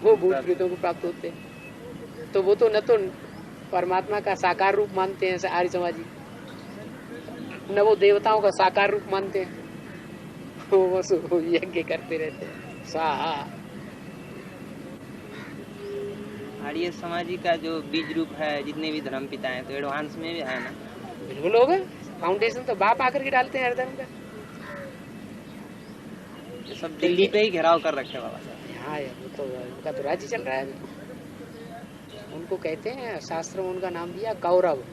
वो भूत प्रेतों को प्राप्त होते हैं। तो वो तो न तो परमात्मा का साकार रूप मानते हैं आर्य समाजी, न वो देवताओं का साकार रूप मानते हैं। वो बस यज्ञ करते रहते हैं स्वाहा। आर्य समाजी का जो बीज रूप है, जितने भी धर्म पिता हैं, तो एडवांस में भी है ना? बिल्कुल होगा। फाउंडेशन तो बाप आकर के डालते हैं हर धर्म का। ये सब दिल्ली पे ही घेराव कर रखे बाबा साहब। हाँ यार, वो तो उनका तो राज्य चल रहा है। उनको कहते हैं, शास्त्र में उनका नाम दिया कौरव।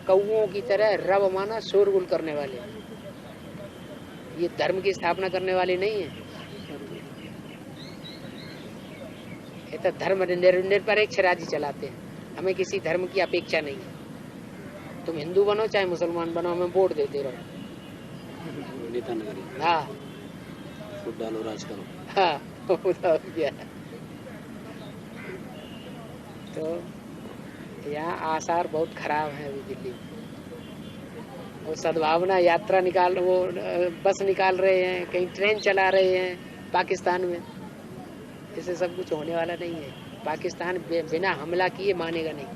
कौओं की तरह रव माना शोरगुल करने वाले। ये धर्म की स्थापना करने वाले नहीं है। ये तो धर्म निरपेक्ष राज्य चलाते हैं। हमें किसी धर्म की अपेक्षा नहीं है। तुम हिंदू बनो चाहे मुसलमान बनो, हमें वोट देते रहो। नेता नगरी। हाँ, वोट डालो, राज करो। हाँ, क्या। तो यहाँ आसार बहुत खराब है अभी दिल्ली में। वो सद्भावना यात्रा निकाल, वो बस निकाल रहे हैं, कहीं ट्रेन चला रहे हैं पाकिस्तान में। इससे सब कुछ होने वाला नहीं है। पाकिस्तान बिना हमला किए मानेगा नहीं।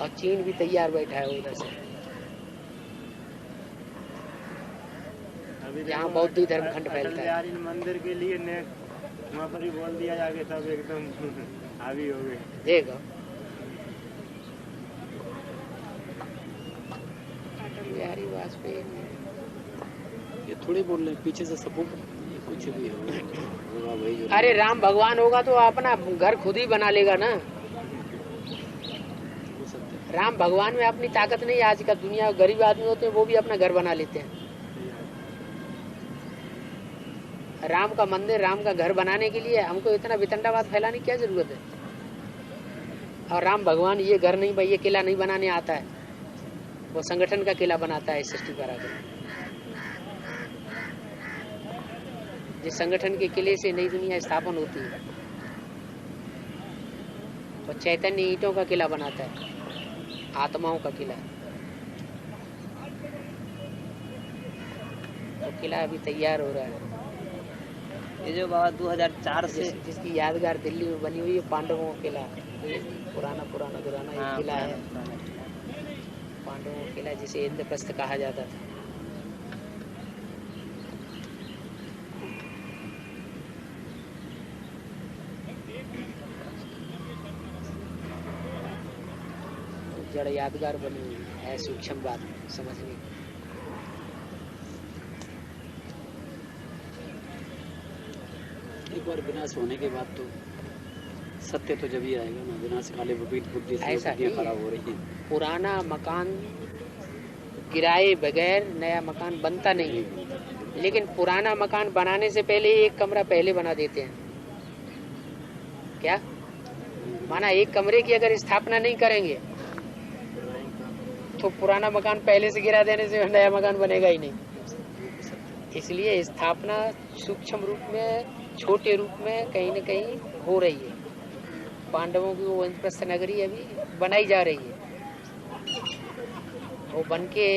और चीन भी तैयार बैठा है उधर से। यहाँ बौद्ध धर्म खंड फैलता है। मंदिर के लिए ने वहाँ पर ही बोल दिया जाके सब एकदम हावी हो गए। देखो अटल बिहारी वाजपेयी, ये थोड़ी बोल रहे हैं, पीछे से सब कुछ भी होगा वही जो। अरे राम भगवान होगा तो अपना घर खुद ही बना लेगा ना। राम भगवान में अपनी ताकत नहीं। आज का दुनिया गरीब आदमी होते हैं, वो भी अपना घर बना लेते हैं। राम का मंदिर, राम का घर बनाने के लिए हमको इतना वितंडावाद फैलाने की क्या जरूरत है? और राम भगवान ये घर नहीं, ये किला नहीं बनाने आता है। वो संगठन का किला बनाता है सृष्टि कराकर। जिस संगठन के किले से नई दुनिया स्थापन होती है, वो चैतन्य ईंटों का किला बनाता है, आत्माओं का किला। वो किला अभी तैयार हो रहा है। ये जो बाबा 2004 से जिसकी यादगार दिल्ली में बनी हुई है, पांडवों का किला। पुराना एक किला है, पांडवों का किला, जिसे इंद्रप्रस्थ कहा जाता था। जड़ यादगार बनी हुई है, सूक्ष्म बात समझने की। एक बार विनाश होने के बाद तो सत्य तो जब ही आएगा ना। विनाश काले विपरीत बुद्धि से बुद्धियां खराब हो रही हैं। पुराना मकान गिराए बगैर नया मकान बनता नहीं है। लेकिन पुराना मकान बनाने से पहले एक कमरा पहले बना देते हैं। क्या माना? एक कमरे की अगर स्थापना नहीं करेंगे तो पुराना मकान पहले से गिरा देने से नया मकान बनेगा ही नहीं। इसलिए स्थापना सूक्ष्म रूप में, छोटे रूप में कहीं न कहीं हो रही है। पांडवों की वो इंद्रप्रस्थ नगरी अभी बनाई जा रही है। वो बनके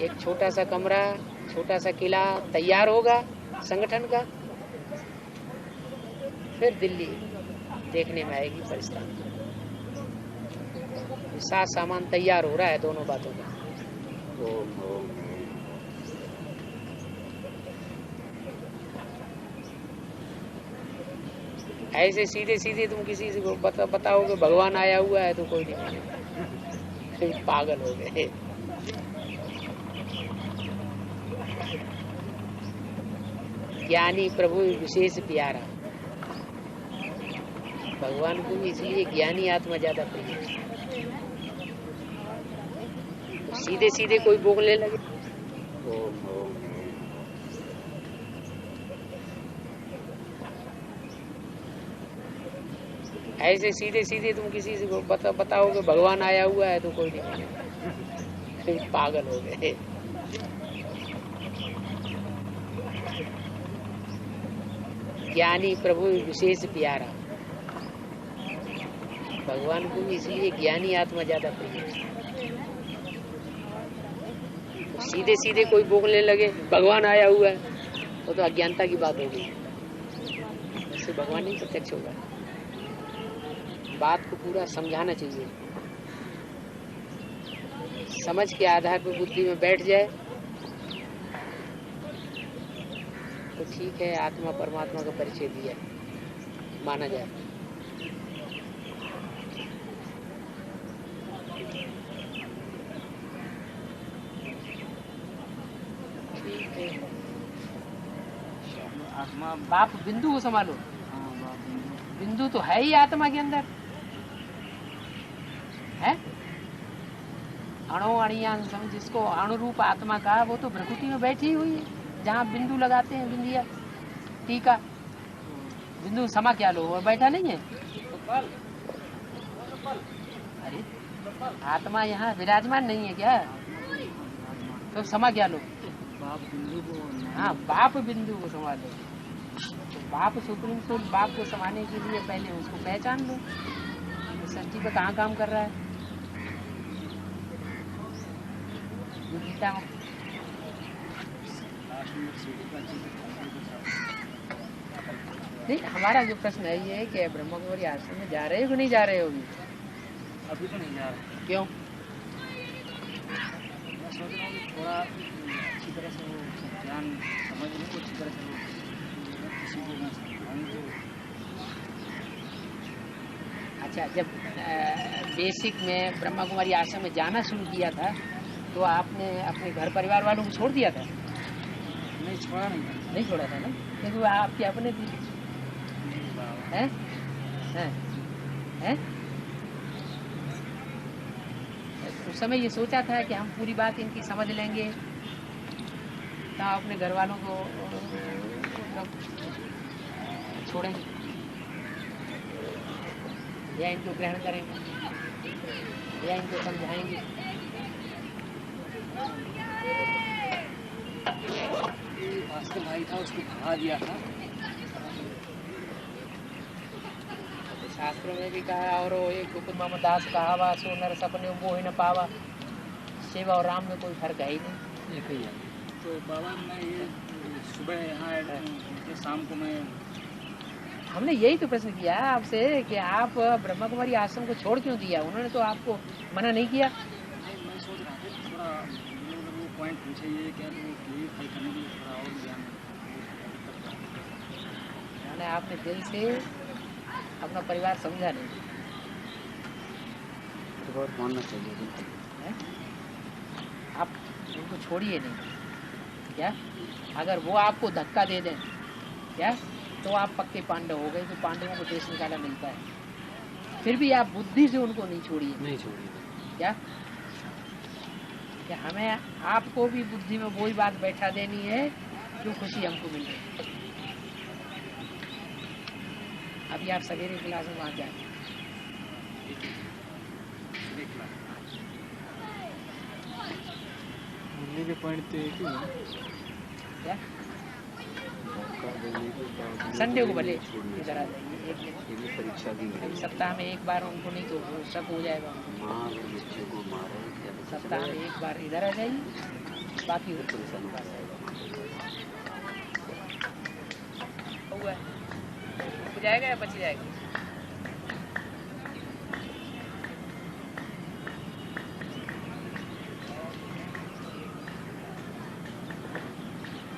एक छोटा सा कमरा, छोटा सा किला तैयार होगा संगठन का। फिर दिल्ली देखने में आएगी परिस्थिति। साथ सामान तैयार हो रहा है दोनों बातों का। ऐसे सीधे सीधे तुम किसी से बताओगे भगवान आया हुआ है तो कोई नहीं मानेगा। पागल हो गए। ज्ञानी प्रभु विशेष प्यारा। भगवान को इसलिए ज्ञानी आत्मा ज्यादा प्रिय है। तो सीधे सीधे कोई बोलने लगे, ऐसे सीधे सीधे तुम किसी से बताओगे भगवान आया हुआ है तो कोई नहीं मानेगा। पागल हो गए। ज्ञानी प्रभु विशेष प्यारा। भगवान को इसलिए ज्ञानी आत्मा ज्यादा प्रिय है। तो सीधे सीधे कोई बोलने लगे भगवान आया हुआ है वो तो अज्ञानता की बात होगी, उससे भगवान नहीं प्रत्यक्ष होगा। बात को पूरा समझाना चाहिए, समझ के आधार पर बुद्धि में बैठ जाए तो ठीक है, आत्मा परमात्मा का परिचय दिया माना जाए। ठीक है, आत्मा बाप बिंदु को संभालो। बिंदु तो है ही आत्मा के अंदर है। अणु अणियान समझ, जिसको अणुरूप आत्मा का, वो तो प्रकृति में बैठी हुई है, जहाँ बिंदु लगाते हैं, बिंदिया टीका, बिंदु समा क्या लो, वो बैठा नहीं है। अरे आत्मा यहाँ विराजमान नहीं है क्या, तो समा क्या लो। हाँ, बाप बिंदु को समा लो। तो बाप सुप्रीम सोल, बाप को समाने के लिए पहले उसको पहचान लो, तो सृष्टि पे कहाँ काम कर रहा है। गीता नहीं, हमारा जो प्रश्न है ये है कि ब्रह्मा कुमारी आश्रम में जा रहे हो कि नहीं जा रहे हो? अभी तो नहीं जा रहा। क्यों? मैं सोच रहा हूँ कि थोड़ा अच्छी तरह से वो ज्ञान समझ लूँ, अच्छी तरह से वो किसी को मैं समझाऊँ तो। अच्छा, जब बेसिक में ब्रह्मा कुमारी आश्रम में जाना शुरू किया था तो आपने अपने घर परिवार वालों को छोड़ दिया था? नहीं छोड़ा, नहीं छोड़ा था ना, क्योंकि वो आपके अपने थे। हैं? हैं? हैं? उस समय ये सोचा था कि हम पूरी बात इनकी समझ लेंगे, तो अपने घर वालों को छोड़ेंगे या इनको ग्रहण करेंगे या इनको समझाएंगे। भास्कर भाई था, उसको भगा दिया था। शास्त्रों में भी कहा, और वो एक गुप्त मोहम्मद दास कहा वा, सो नर सपने वो ही न पावा। शिव और राम में कोई फर्क है ही नहीं, एक ही है। तो बाबा मैं ये सुबह यहाँ शाम को मैं, हमने यही तो प्रश्न किया आपसे कि आप ब्रह्मा कुमारी आश्रम को छोड़ क्यों दिया? उन्होंने तो आपको मना नहीं किया। मैं सोच रहा था थोड़ा वो पॉइंट पूछे, ये क्या क्लियर करने के लिए थोड़ा और ज्ञान, मैंने आपने दिल से अपना परिवार समझा नहीं, तो और मानना चाहिए है? आप उनको छोड़िए नहीं क्या? अगर वो आपको धक्का दे दें क्या, तो आप पक्के पांडव हो गए, तो पांडवों को देश निकाला मिलता है। फिर भी आप बुद्धि से उनको नहीं छोड़िए, नहीं छोड़िए क्या? हमें आपको भी बुद्धि में वही बात बैठा देनी है जो खुशी हमको मिल रही। अभी आप सवेरे क्लास में वहाँ जाए, मिलने के पॉइंट तो एक ही है क्या? संडे को भले इधर आ जाइए, एक दिन परीक्षा भी है, सप्ताह में एक बार उनको, नहीं तो शक हो जाएगा। माँ अगर बच्चे को मारे सप्ताह में एक बार इधर आ जाइए, बाकी परेशान हो जाएगा या बच जाएगा।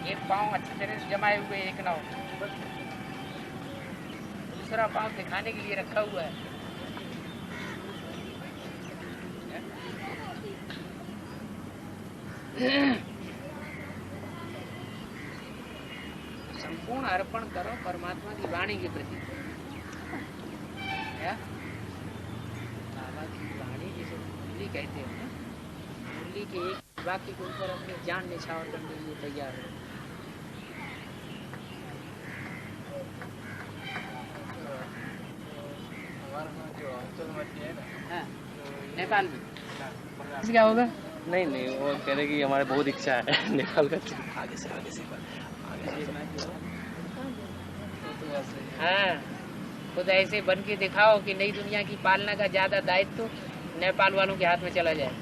एक पाँव अच्छी तरह से जमाए हुए, एक नाव, दूसरा पाँव दिखाने के लिए रखा हुआ है। संपूर्ण अर्पण करो परमात्मा की वाणी के प्रति। क्या? बाबा की वाणी जिसे मुरली कहते हो ना, मुरली के एक वाक्य के ऊपर अपनी जान निछावर करने के लिए तैयार हो। हाँ, नेपाल में क्या होगा? नहीं वो कह रहे कि हमारे बहुत इच्छा है नेपाल का। आगे से हाँ, खुद ऐसे बन के दिखाओ कि नई दुनिया की पालना का ज्यादा दायित्व तो नेपाल वालों के हाथ में चला जाए।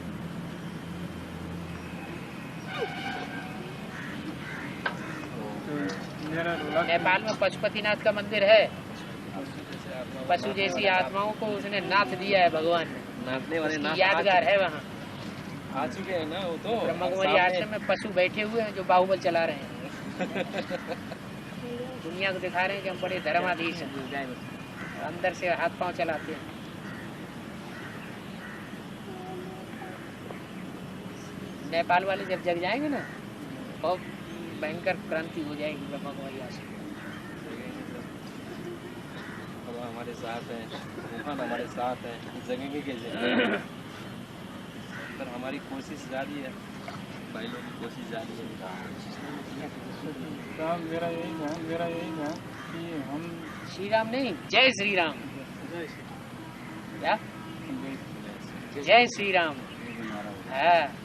नेपाल में पशुपतिनाथ का मंदिर है। पशु जैसी आत्माओं को उसने नाथ दिया है भगवान ने, नाचने वाले उसकी नाच यादगार है वहाँ। आ चुके हैं ना वो तो ब्रह्मकुमारी आश्रम में पशु बैठे हुए हैं जो बाहुबल चला रहे हैं। दुनिया को दिखा रहे हैं कि हम बड़े धर्माधीश हैं, अंदर से हाथ पांव चलाते हैं। नेपाल वाले जब जग जाएंगे ना, बहुत भयंकर क्रांति हो जाएगी ब्रह्मकुमारी आश्रम। अब हमारे साथ है, भगवान हमारे साथ है, जगेंगे कैसे? पर हमारी कोशिश जारी है, भाई लोगों की कोशिश जारी है। मेरा यही था कि हम श्री राम नहीं, जय श्री राम। क्या? जय श्री राम है।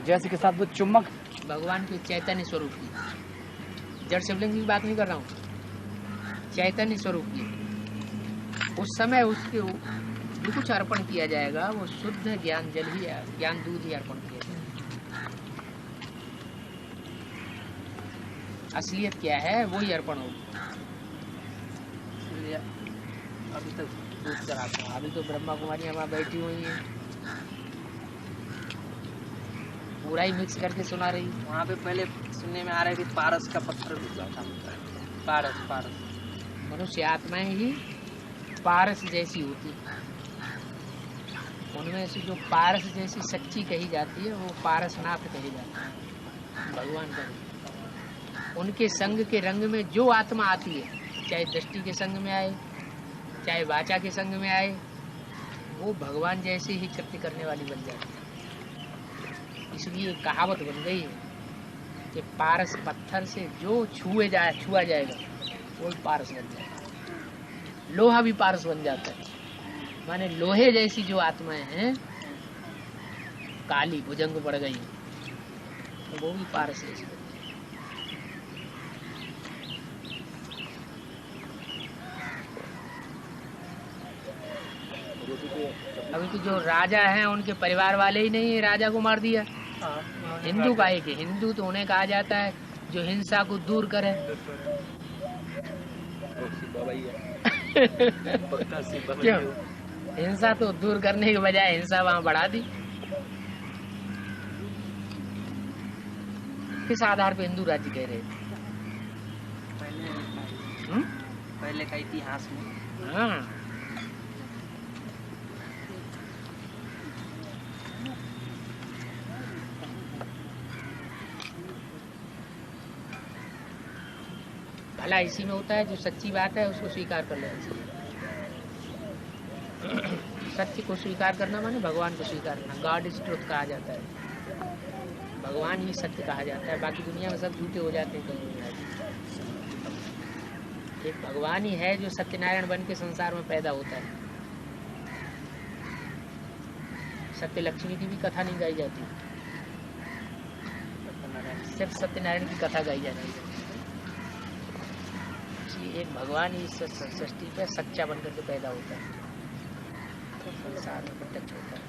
जैसे के साथ वो चुम्बक भगवान के चैतन्य स्वरूप की, जड़ शिवलिंग की बात नहीं कर रहा हूँ, चैतन्य स्वरूप की। उस समय उसके जो कुछ अर्पण किया जाएगा वो शुद्ध ज्ञान जल ही, ज्ञान दूध ही अर्पण किया जाएगा। असलियत क्या है वही अर्पण होगा। अभी तक दूध चढ़ाता हूँ, अभी तो ब्रह्मा कुमारी वहाँ बैठी हुई है, पूरा ही मिक्स करके सुना रही। वहाँ पे पहले सुनने में आ रहा है कि पारस का पत्थर घुसा था। पारस मनुष्य आत्माएं ही पारस जैसी होती है। उनमें से जो पारस जैसी सच्ची कही जाती है वो पारसनाथ कही जाती है, भगवान का रूप। उनके संग के रंग में जो आत्मा आती है, चाहे दृष्टि के संग में आए, चाहे वाचा के संग में आए, वो भगवान जैसे ही कृत्य करने वाली बन जाती है। इसलिए एक कहावत बन गई है कि पारस पत्थर से जो छुआ जाएगा वो पारस बन जाएगा। लोहा भी पारस बन जाता है। माने लोहे जैसी जो आत्माएं हैं, काली भुजंग पड़ गई तो वो भी पारस जैसी बन जाएगी। अभी तो जो राजा हैं उनके परिवार वाले ही नहीं है, राजा को मार दिया। हिंदू का एक हिंदू तो उन्हें कहा जाता है जो हिंसा को दूर करे। क्यों? हिंसा तो दूर करने के बजाय हिंसा वहाँ बढ़ा दी। किस आधार पे हिंदू राज्य कह रहे थे? पहले का इतिहास में। हाँ, भला इसी में होता है जो सच्ची बात है उसको स्वीकार कर लेना चाहिए। सत्य को स्वीकार करना माने भगवान को स्वीकार करना। गॉड इज ट्रुथ कहा जाता है, भगवान ही सत्य कहा जाता है। बाकी दुनिया में सब झूठे हो जाते हैं। एक भगवान ही है जो सत्यनारायण बन के संसार में पैदा होता है। सत्य लक्ष्मी की भी कथा नहीं गाई जाती, सिर्फ सत्यनारायण की कथा गाई जाती है। एक भगवान ही सृष्टि पे सच्चा बनकर के पैदा होता है, तो संसार में प्रत्यक्ष होता है।